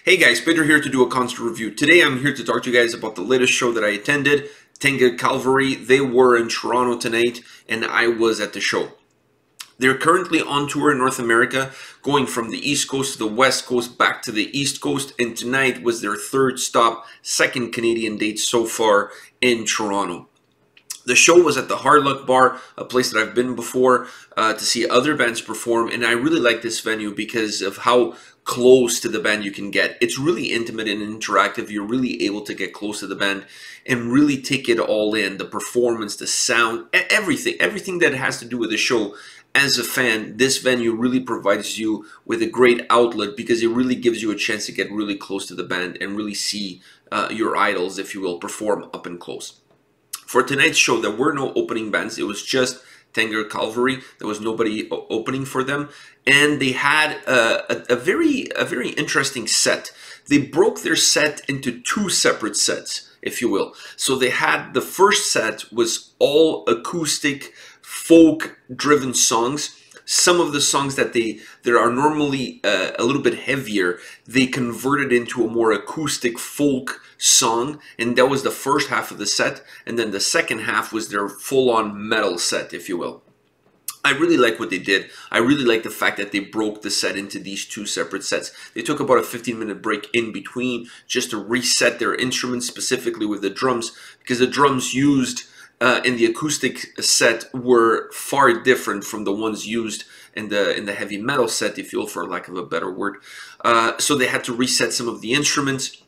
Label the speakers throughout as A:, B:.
A: Hey guys, Peter here to do a concert review. Today I'm here to talk to you guys about the latest show that I attended, Tengger Cavalry. They were in Toronto tonight and I was at the show. They're currently on tour in North America, going from the East Coast to the West Coast back to the East Coast, and tonight was their third stop, second Canadian date so far in Toronto. The show was at the Hard Luck Bar, a place that I've been before to see other bands perform, and I really like this venue because of how close to the band you can get. It's really intimate and interactive. You're really able to get close to the band and really take it all in. The performance, the sound, everything that has to do with the show. As a fan, this venue really provides you with a great outlet because it really gives you a chance to get really close to the band and really see your idols, if you will, perform up and close. For tonight's show, there were no opening bands. It was just Tengger Cavalry. There was nobody opening for them. And they had a very interesting set. They broke their set into two separate sets, if you will. So they had, the first set was all acoustic, folk-driven songs. Some of the songs that are normally a little bit heavier, they converted into a more acoustic folk song, and that was the first half of the set, and then the second half was their full-on metal set, if you will. I really like what they did. I really like the fact that they broke the set into these two separate sets. They took about a 15-minute break in between just to reset their instruments, specifically with the drums, because the drums used in the acoustic set were far different from the ones used in the heavy metal set, if you will, for lack of a better word. So they had to reset some of the instruments.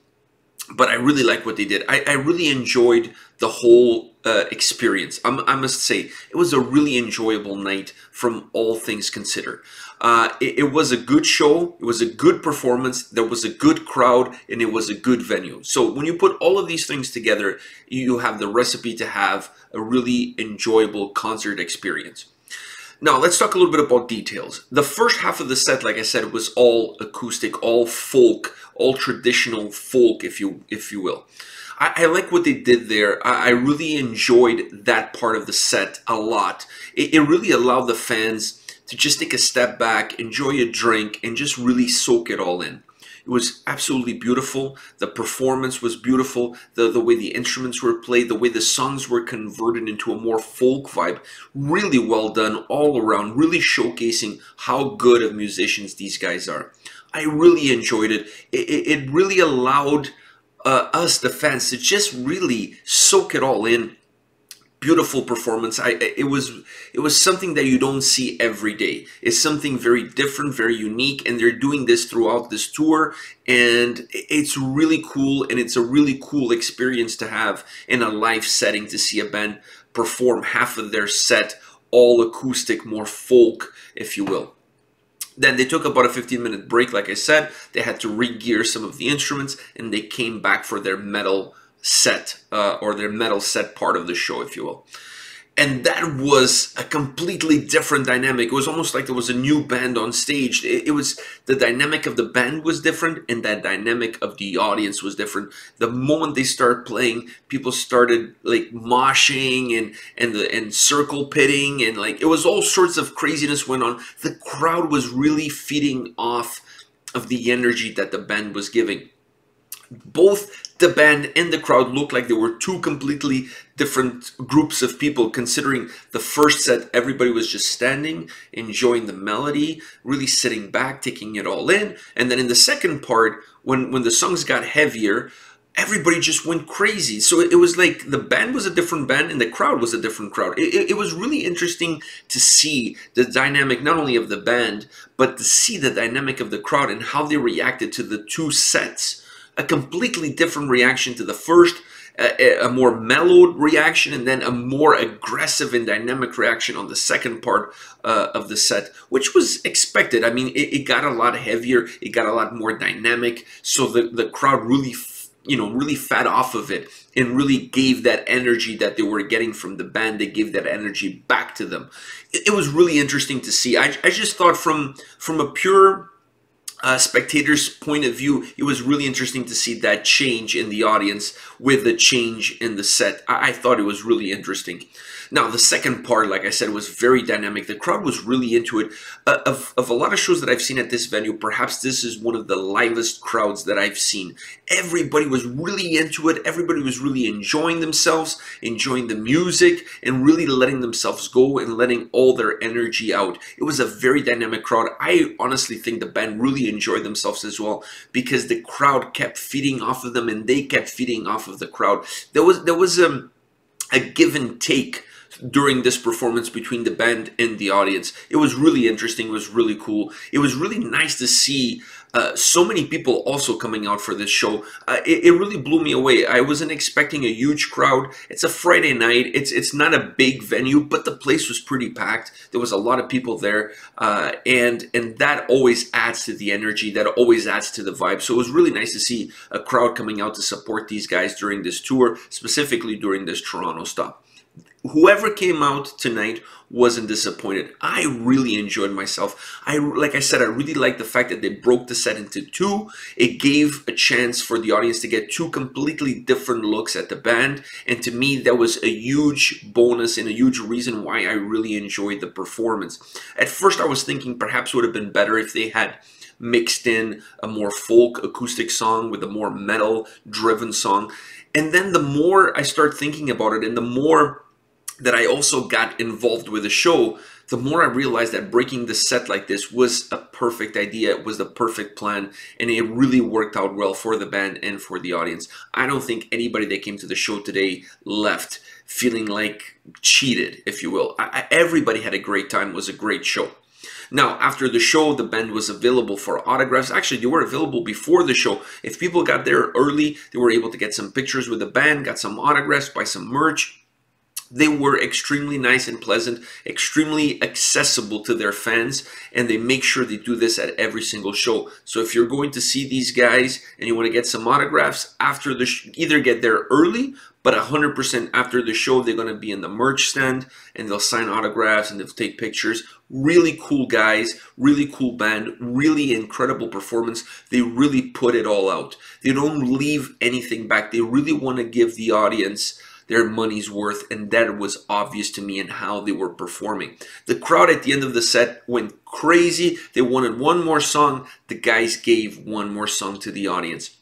A: But I really like what they did. I really enjoyed the whole experience. I must say, it was a really enjoyable night from all things considered. It was a good show. It was a good performance. There was a good crowd, and it was a good venue. So when you put all of these things together, you have the recipe to have a really enjoyable concert experience. Now, let's talk a little bit about details. The first half of the set, like I said, was all acoustic, all folk, all traditional folk, if you will. I like what they did there. I really enjoyed that part of the set a lot. It really allowed the fans to just take a step back, enjoy a drink, and just really soak it all in. It was absolutely beautiful. The performance was beautiful. The way the instruments were played, the way the songs were converted into a more folk vibe. Really well done all around, really showcasing how good of musicians these guys are. I really enjoyed it. It really allowed us, the fans, to just really soak it all in. Beautiful performance. It was something that you don't see every day. It's something very different, very unique, and they're doing this throughout this tour, and it's really cool, and it's a really cool experience to have in a live setting, to see a band perform half of their set all acoustic, more folk, if you will. Then they took about a 15-minute break, like I said. They had to re-gear some of the instruments, and they came back for their metal set, or their metal set part of the show, if you will. And that was a completely different dynamic. It was almost like there was a new band on stage. It was, the dynamic of the band was different, and that dynamic of the audience was different. The moment they started playing, people started like moshing and circle pitting, and like it was all sorts of craziness went on. The crowd was really feeding off of the energy that the band was giving. Both the band and the crowd looked like they were two completely different groups of people, considering the first set, everybody was just standing, enjoying the melody, really sitting back, taking it all in. And then in the second part, when the songs got heavier, everybody just went crazy. So it was like the band was a different band and the crowd was a different crowd. It was really interesting to see the dynamic, not only of the band, but to see the dynamic of the crowd and how they reacted to the two sets. A completely different reaction to the first, a more mellowed reaction, and then a more aggressive and dynamic reaction on the second part of the set, which was expected. I mean, it got a lot heavier, it got a lot more dynamic, so the crowd really, really fed off of it and really gave that energy that they were getting from the band. They gave that energy back to them. It was really interesting to see. I just thought from a pure spectators' point of view, it was really interesting to see that change in the audience with the change in the set. I thought it was really interesting. Now, the second part, like I said, was very dynamic. The crowd was really into it. Of a lot of shows that I've seen at this venue, perhaps this is one of the livest crowds that I've seen. Everybody was really into it. Everybody was really enjoying themselves, enjoying the music, and really letting themselves go and letting all their energy out. It was a very dynamic crowd. I honestly think the band really enjoyed themselves as well, because the crowd kept feeding off of them and they kept feeding off of the crowd. There was a give and take during this performance between the band and the audience. It was really interesting. It was really cool. It was really nice to see so many people also coming out for this show. It really blew me away. I wasn't expecting a huge crowd. It's a Friday night. It's not a big venue, but the place was pretty packed. There was a lot of people there, and that always adds to the energy. That always adds to the vibe. So it was really nice to see a crowd coming out to support these guys during this tour, specifically during this Toronto stop. Whoever came out tonight wasn't disappointed. I really enjoyed myself. Like I said, I really liked the fact that they broke the set into two. It gave a chance for the audience to get two completely different looks at the band. And to me, that was a huge bonus and a huge reason why I really enjoyed the performance. At first, I was thinking perhaps it would have been better if they had mixed in a more folk acoustic song with a more metal driven song. And then the more I start thinking about it and the more that I also got involved with the show, the more I realized that breaking the set like this was a perfect idea. It was the perfect plan, and it really worked out well for the band and for the audience. I don't think anybody that came to the show today left feeling like cheated, if you will. Everybody had a great time. It was a great show. Now, after the show, the band was available for autographs. Actually, they were available before the show. If people got there early, they were able to get some pictures with the band, got some autographs, buy some merch. They were extremely nice and pleasant, extremely accessible to their fans, and they make sure they do this at every single show. So if you're going to see these guys and you want to get some autographs after the either get there early, but 100% after the show, they're going to be in the merch stand and they'll sign autographs and they'll take pictures. Really cool guys, really cool band, really incredible performance. They really put it all out. They don't leave anything back. They really want to give the audience their money's worth, and that was obvious to me in how they were performing. The crowd at the end of the set went crazy. They wanted one more song. The guys gave one more song to the audience.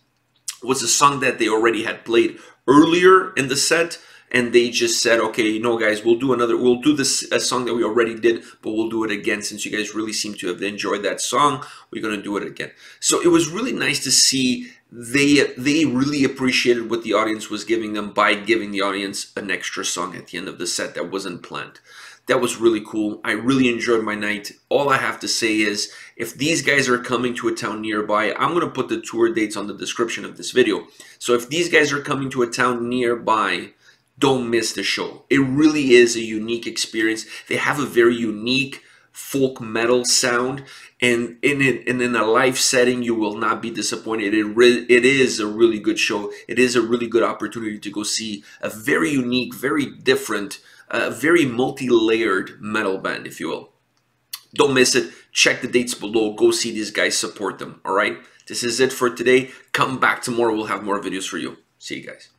A: It was a song that they already had played earlier in the set, and they just said, okay, you know, guys, we'll do this a song that we already did, but we'll do it again. Since you guys really seem to have enjoyed that song, we're going to do it again. So it was really nice to see they really appreciated what the audience was giving them by giving the audience an extra song at the end of the set that wasn't planned. That was really cool. I really enjoyed my night. All I have to say is, if these guys are coming to a town nearby, I'm going to put the tour dates on the description of this video. So if these guys are coming to a town nearby, don't miss the show. It really is a unique experience. They have a very unique folk metal sound, and in a live setting, you will not be disappointed. It is a really good show. It is a really good opportunity to go see a very unique, very different, very multi-layered metal band, if you will. Don't miss it. Check the dates below. Go see these guys. Support them. All right. This is it for today. Come back tomorrow. We'll have more videos for you. See you guys.